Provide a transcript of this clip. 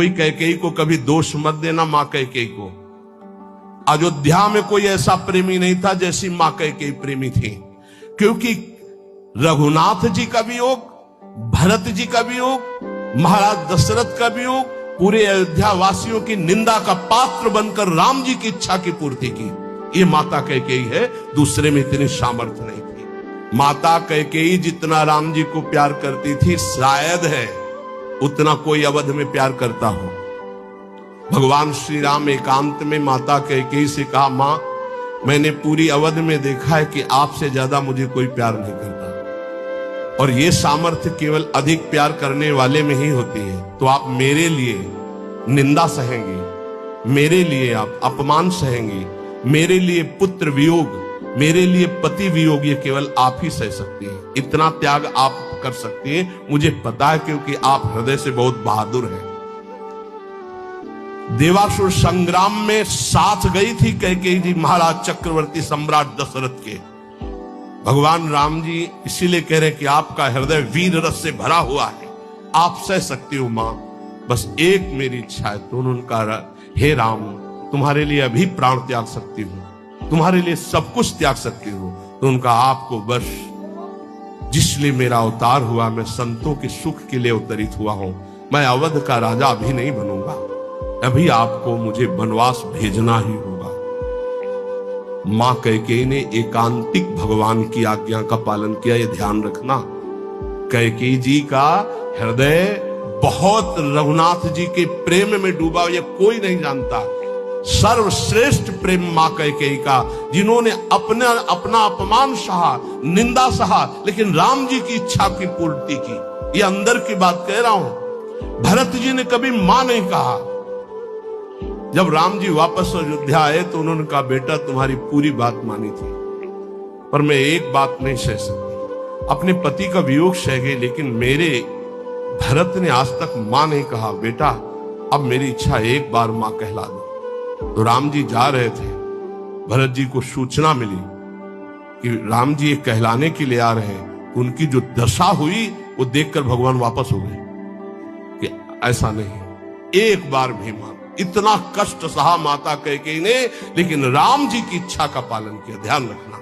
कोई कैकेयी को कभी दोष मत देना। मां कैकेयी को अयोध्या में कोई ऐसा प्रेमी नहीं था जैसी मां कैकेयी प्रेमी थी, क्योंकि रघुनाथ जी का वियोग, भरत जी का वियोग, महाराज दशरथ का वियोग पूरे अयोध्या वासियों की निंदा का पात्र बनकर राम जी की इच्छा की पूर्ति की। ये माता कैकेयी है, दूसरे में इतनी सामर्थ्य नहीं थी। माता कैकेयी जितना राम जी को प्यार करती थी, शायद है उतना कोई अवध में प्यार करता हो। भगवान श्री राम एकांत में माता कैकेयी से कहा, मां मैंने पूरी अवध में देखा है कि आपसे ज्यादा मुझे कोई प्यार नहीं करता, और ये सामर्थ्य केवल अधिक प्यार करने वाले में ही होती है। तो आप मेरे लिए निंदा सहेंगे, मेरे लिए आप अपमान सहेंगे, मेरे लिए पुत्र वियोग, मेरे लिए पति वियोग, ये केवल आप ही सह सकती हैं। इतना त्याग आप कर सकती हैं, मुझे पता है, क्योंकि आप हृदय से बहुत बहादुर हैं। देवासुर संग्राम में साथ गई थी कैकेयी जी महाराज चक्रवर्ती सम्राट दशरथ के। भगवान राम जी इसीलिए कह रहे कि आपका हृदय वीर रस से भरा हुआ है, आप सह सकती हो मां, बस एक मेरी इच्छा है। तो उन्होंने कहा, हे राम तुम्हारे लिए अभी प्राण त्याग सकती हूं, तुम्हारे लिए सब कुछ त्याग सकती हूं। तो उनका आपको बस जिसलिए मेरा अवतार हुआ, मैं संतों के सुख के लिए अवतरित हुआ हूं, मैं अवध का राजा अभी नहीं बनूंगा, अभी आपको मुझे वनवास भेजना ही होगा। मां कैकेयी ने एकांतिक भगवान की आज्ञा का पालन किया, ये ध्यान रखना। कैकेयी जी का हृदय बहुत रघुनाथ जी के प्रेम में डूबा, ये कोई नहीं जानता। सर्वश्रेष्ठ प्रेम मां कैकेयी का, जिन्होंने अपना अपमान सहा, निंदा सहा, लेकिन राम जी की इच्छा की पूर्ति की। ये अंदर की बात कह रहा हूं। भरत जी ने कभी मां नहीं कहा। जब राम जी वापस अयोध्या आए तो उन्होंने कहा, बेटा तुम्हारी पूरी बात मानी थी, पर मैं एक बात नहीं सह सकती। अपने पति का वियोग सह गई, लेकिन मेरे भरत ने आज तक मां नहीं कहा। बेटा अब मेरी इच्छा एक बार मां कहला दो। तो राम जी जा रहे थे, भरत जी को सूचना मिली कि राम जी एक कहलाने के लिए आ रहे हैं। उनकी जो दशा हुई वो देखकर भगवान वापस हो गए कि ऐसा नहीं, एक बार भी मान। इतना कष्ट सहा माता कैकेयी ने, लेकिन राम जी की इच्छा का पालन किया। ध्यान रखना।